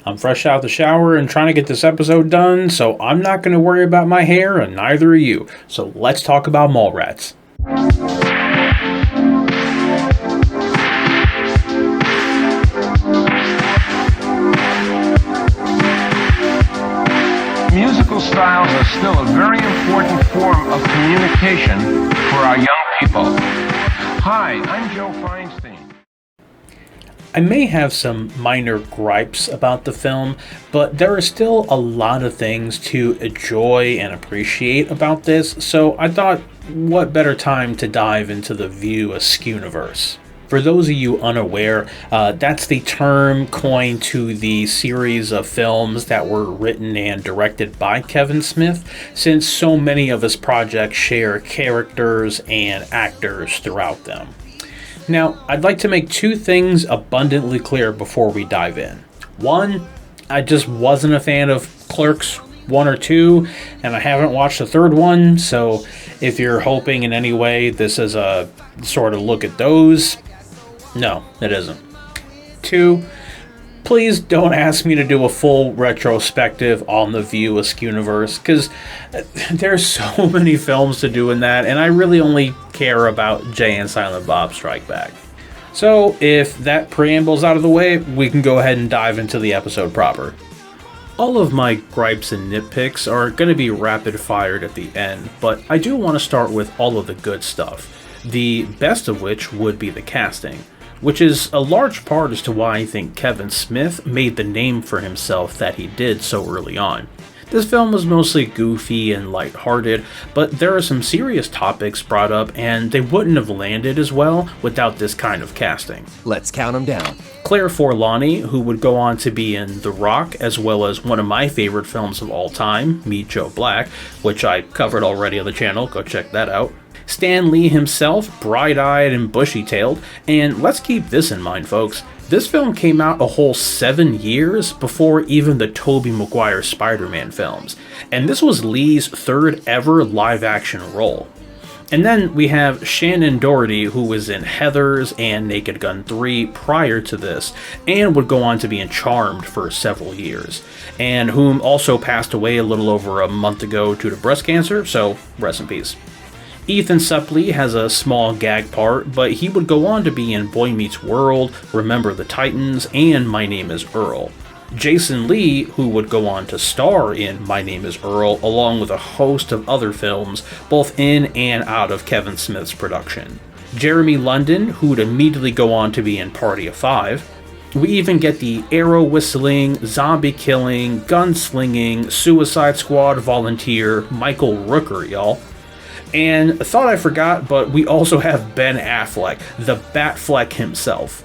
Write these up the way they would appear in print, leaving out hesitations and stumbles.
I'm fresh out the shower and trying to get this episode done, so I'm not going to worry about my hair, and neither are you. So let's talk about Mallrats. Musical styles are still a very important form of communication for our young people. Hi, I'm Joe Feinstein. I may have some minor gripes about the film, but there are still a lot of things to enjoy and appreciate about this, so I thought, what better time to dive into the View Askewniverse. For those of you unaware, that's the term coined to the series of films that were written and directed by Kevin Smith, since so many of his projects share characters and actors throughout them. Now, I'd like to make two things abundantly clear before we dive in. One, I just wasn't a fan of Clerks 1 or 2, and I haven't watched the third one, so if you're hoping in any way this is a sort of look at those, no, it isn't. 2, please don't ask me to do a full retrospective on the View Askewniverse, because there's so many films to do in that, and I really only care about Jay and Silent Bob Strike Back. So, if that preamble's out of the way, we can go ahead and dive into the episode proper. All of my gripes and nitpicks are going to be rapid-fired at the end, but I do want to start with all of the good stuff, the best of which would be the casting, which is a large part as to why I think Kevin Smith made the name for himself that he did so early on. This film was mostly goofy and lighthearted, but there are some serious topics brought up, and they wouldn't have landed as well without this kind of casting. Let's count them down. Claire Forlani, who would go on to be in The Rock, as well as one of my favorite films of all time, Meet Joe Black, which I covered already on the channel, go check that out. Stan Lee himself, bright-eyed and bushy-tailed, and let's keep this in mind, folks. This film came out a whole 7 years before even the Tobey Maguire Spider-Man films, and this was Lee's third ever live-action role. And then we have Shannon Doherty, who was in Heathers and Naked Gun 3 prior to this, and would go on to be in Charmed for several years, and whom also passed away a little over a month ago due to breast cancer, so rest in peace. Ethan Suplee has a small gag part, but he would go on to be in Boy Meets World, Remember the Titans, and My Name is Earl. Jason Lee, who would go on to star in My Name is Earl, along with a host of other films, both in and out of Kevin Smith's production. Jeremy London, who would immediately go on to be in Party of Five. We even get the arrow whistling, zombie killing, gunslinging, Suicide Squad volunteer Michael Rooker, y'all. And thought I forgot, but we also have Ben Affleck, the Batfleck himself.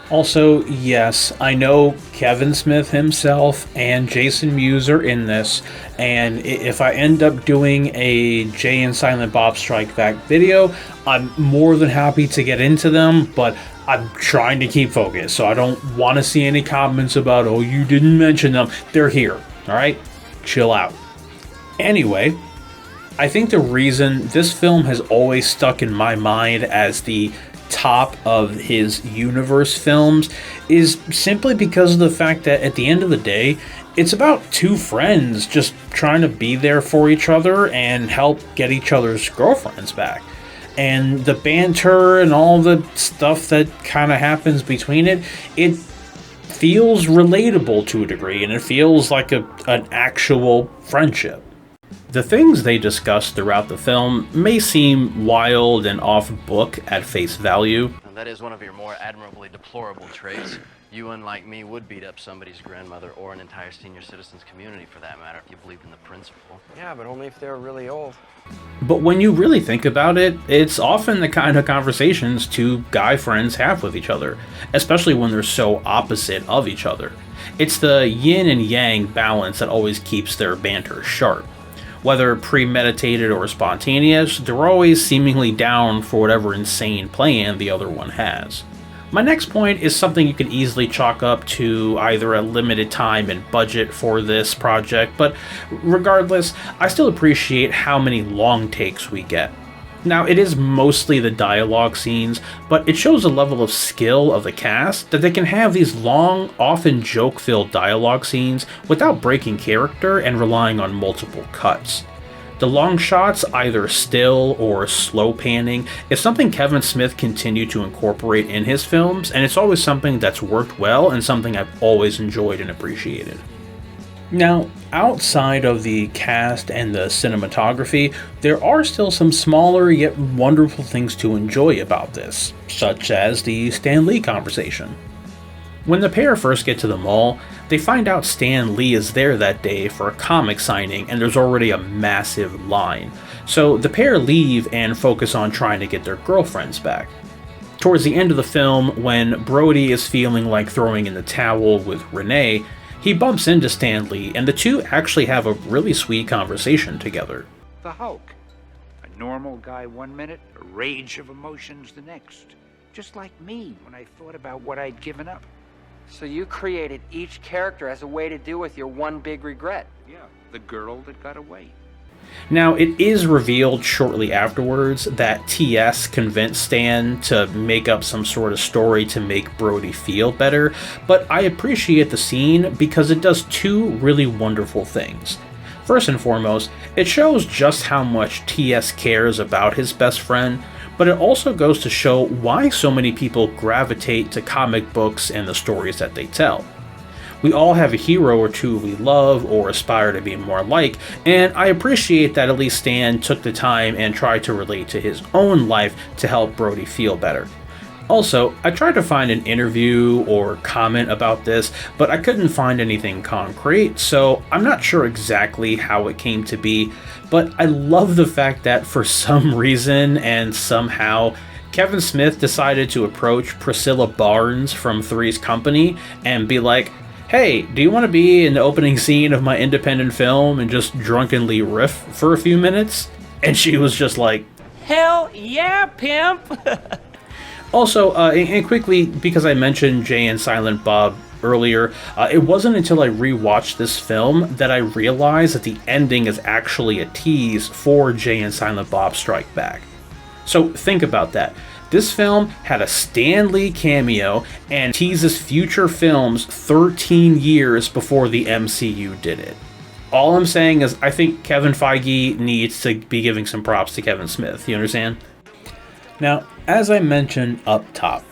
Also, yes, I know Kevin Smith himself and Jason Mewes are in this, and if I end up doing a Jay and Silent Bob Strike Back video, I'm more than happy to get into them, but I'm trying to keep focused, so I don't want to see any comments about, oh, you didn't mention them. They're here. Alright? Chill out. Anyway, I think the reason this film has always stuck in my mind as the top of his universe films is simply because of the fact that at the end of the day, it's about two friends just trying to be there for each other and help get each other's girlfriends back. And the banter and all the stuff that kind of happens between it feels relatable to a degree, and it feels like an actual friendship. The things they discuss throughout the film may seem wild and off-book at face value. That is one of your more admirably deplorable traits. You, unlike me, would beat up somebody's grandmother or an entire senior citizens community for that matter if you believed in the principle. Yeah, but only if they're really old. But when you really think about it, it's often the kind of conversations two guy friends have with each other, especially when they're so opposite of each other. It's the yin and yang balance that always keeps their banter sharp. Whether premeditated or spontaneous, they're always seemingly down for whatever insane plan the other one has. My next point is something you can easily chalk up to either a limited time and budget for this project, but regardless, I still appreciate how many long takes we get. Now, it is mostly the dialogue scenes, but it shows a level of skill of the cast that they can have these long, often joke-filled dialogue scenes without breaking character and relying on multiple cuts. The long shots, either still or slow panning, is something Kevin Smith continued to incorporate in his films, and it's always something that's worked well and something I've always enjoyed and appreciated. Now, outside of the cast and the cinematography, there are still some smaller yet wonderful things to enjoy about this, such as the Stan Lee conversation. When the pair first get to the mall, they find out Stan Lee is there that day for a comic signing and there's already a massive line. So the pair leave and focus on trying to get their girlfriends back. Towards the end of the film, when Brody is feeling like throwing in the towel with Renee, he bumps into Stan Lee and the two actually have a really sweet conversation together. The Hulk. A normal guy 1 minute, a rage of emotions the next. Just like me when I thought about what I'd given up. So you created each character as a way to deal with your one big regret. Yeah, the girl that got away. Now, it is revealed shortly afterwards that TS convinced Stan to make up some sort of story to make Brody feel better, but I appreciate the scene because it does two really wonderful things. First and foremost, it shows just how much TS cares about his best friend, but it also goes to show why so many people gravitate to comic books and the stories that they tell. We all have a hero or two we love or aspire to be more like, and I appreciate that at least Stan took the time and tried to relate to his own life to help Brody feel better. Also, I tried to find an interview or comment about this, but I couldn't find anything concrete, so I'm not sure exactly how it came to be, but I love the fact that for some reason and somehow, Kevin Smith decided to approach Priscilla Barnes from Three's Company and be like, "Hey, do you want to be in the opening scene of my independent film and just drunkenly riff for a few minutes?" And she was just like, "Hell yeah, pimp!" Also, and quickly, because I mentioned Jay and Silent Bob earlier, it wasn't until I rewatched this film that I realized that the ending is actually a tease for Jay and Silent Bob Strike Back. So think about that. This film had a Stan Lee cameo and teases future films 13 years before the MCU did it. All I'm saying is I think Kevin Feige needs to be giving some props to Kevin Smith, you understand? Now, as I mentioned up top,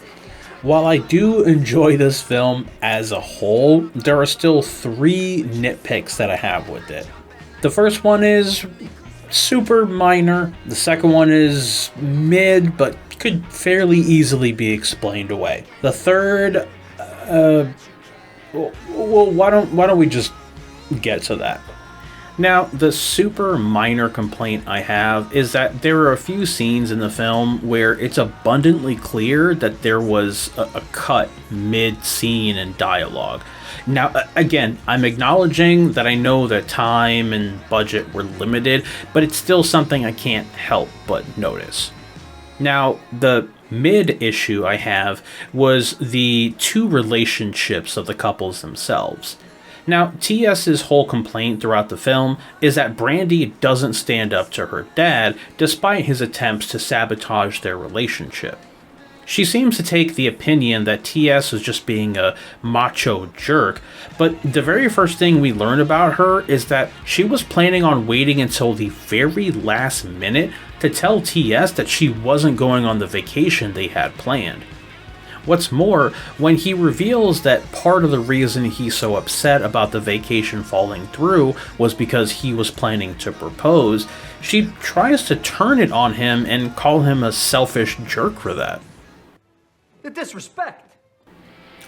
while I do enjoy this film as a whole, there are still three nitpicks that I have with it. The first one is super minor, the second one is mid, but could fairly easily be explained away. The third, well, why don't we just get to that? Now, the super minor complaint I have is that there are a few scenes in the film where it's abundantly clear that there was a cut mid-scene and dialogue. Now, again, I'm acknowledging that I know that time and budget were limited, but it's still something I can't help but notice. Now, the mid-issue I have was the two relationships of the couples themselves. Now, T.S.'s whole complaint throughout the film is that Brandy doesn't stand up to her dad despite his attempts to sabotage their relationship. She seems to take the opinion that T.S. is just being a macho jerk, but the very first thing we learn about her is that she was planning on waiting until the very last minute to tell T.S. that she wasn't going on the vacation they had planned. What's more, when he reveals that part of the reason he's so upset about the vacation falling through was because he was planning to propose, she tries to turn it on him and call him a selfish jerk for that. The disrespect.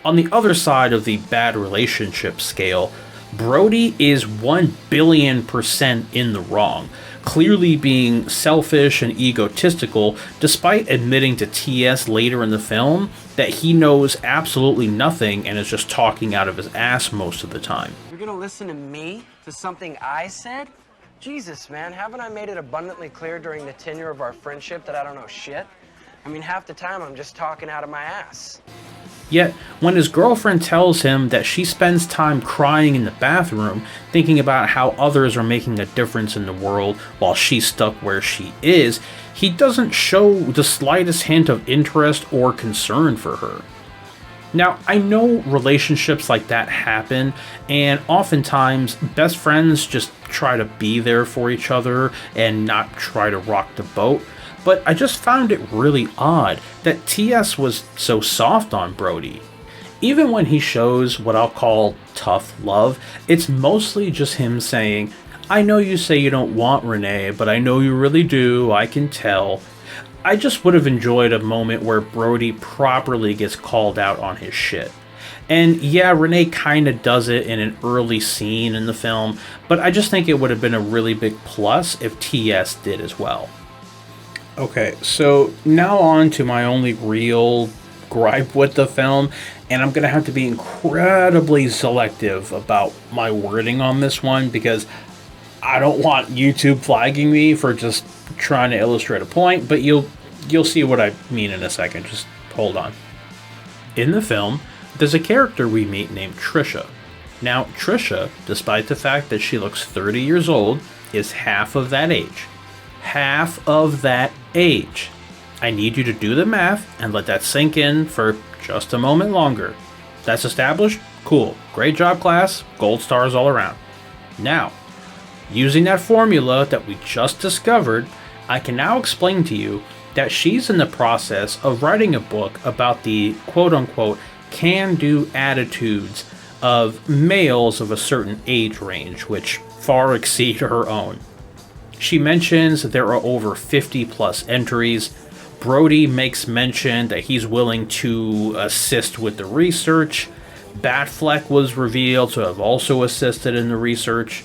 On the other side of the bad relationship scale, Brody is 1,000,000,000% in the wrong, clearly being selfish and egotistical despite admitting to T.S. later in the film that he knows absolutely nothing and is just talking out of his ass most of the time. You're gonna listen to me? To something I said? Jesus, man, haven't I made it abundantly clear during the tenure of our friendship that I don't know shit? I mean, half the time I'm just talking out of my ass. Yet, when his girlfriend tells him that she spends time crying in the bathroom, thinking about how others are making a difference in the world while she's stuck where she is, he doesn't show the slightest hint of interest or concern for her. Now, I know relationships like that happen, and oftentimes best friends just try to be there for each other and not try to rock the boat. But I just found it really odd that T.S. was so soft on Brody. Even when he shows what I'll call tough love, it's mostly just him saying, I know you say you don't want Renee, but I know you really do, I can tell. I just would have enjoyed a moment where Brody properly gets called out on his shit. And yeah, Renee kinda does it in an early scene in the film, but I just think it would have been a really big plus if T.S. did as well. Okay, so now on to my only real gripe with the film, and I'm going to have to be incredibly selective about my wording on this one because I don't want YouTube flagging me for just trying to illustrate a point, but you'll see what I mean in a second. Just hold on. In the film, there's a character we meet named Trisha. Now, Trisha, despite the fact that she looks 30 years old, is half of that age. Half of that age. I need you to do the math and let that sink in for just a moment longer. That's established? Cool. Great job, class. Gold stars all around. Now, using that formula that we just discovered, I can now explain to you that she's in the process of writing a book about the quote-unquote can-do attitudes of males of a certain age range, which far exceed her own. She mentions that there are over 50 plus entries. Brody makes mention that he's willing to assist with the research. Batfleck was revealed to have also assisted in the research.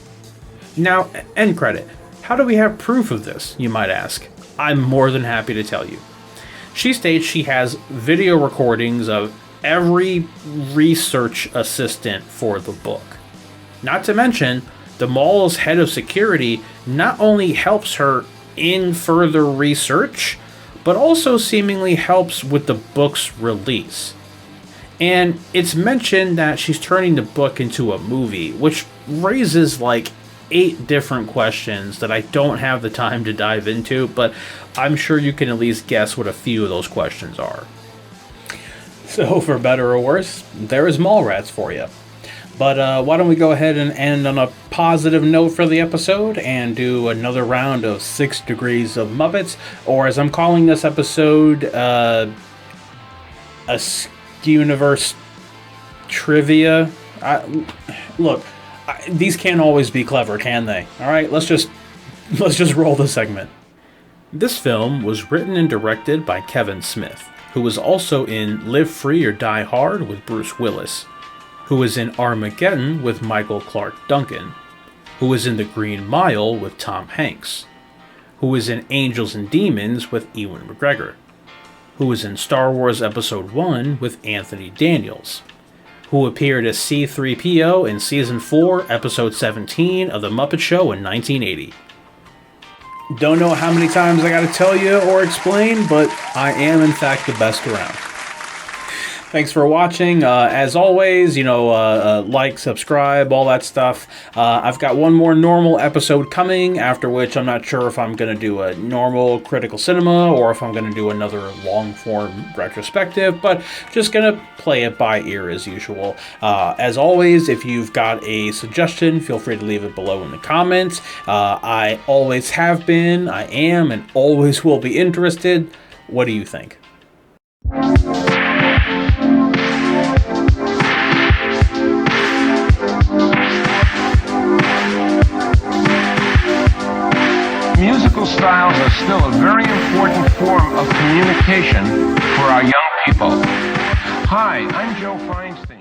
Now, end credit. How do we have proof of this, you might ask? I'm more than happy to tell you. She states she has video recordings of every research assistant for the book. Not to mention, the mall's head of security not only helps her in further research, but also seemingly helps with the book's release. And it's mentioned that she's turning the book into a movie, which raises like 8 different questions that I don't have the time to dive into, but I'm sure you can at least guess what a few of those questions are. So, for better or worse, there is Mallrats for you. But why don't we go ahead and end on a positive note for the episode and do another round of 6 Degrees of Muppets, or as I'm calling this episode, a Universe Trivia. Look, these can't always be clever, can they? All right, let's just roll the segment. This film was written and directed by Kevin Smith, who was also in Live Free or Die Hard with Bruce Willis, who was in Armageddon with Michael Clark Duncan, who was in The Green Mile with Tom Hanks, who was in Angels and Demons with Ewan McGregor, who was in Star Wars Episode 1 with Anthony Daniels, who appeared as C-3PO in Season 4, Episode 17 of The Muppet Show in 1980. Don't know how many times I gotta tell you or explain, but I am in fact the best around. Thanks for watching. As always, like, subscribe, all that stuff. I've got one more normal episode coming, after which I'm not sure if I'm going to do a normal critical cinema or if I'm going to do another long-form retrospective, but just going to play it by ear as usual. As always, if you've got a suggestion, feel free to leave it below in the comments. I always have been, I am, and always will be interested. What do you think? Musical styles are still a very important form of communication for our young people. Hi, I'm Joe Feinstein.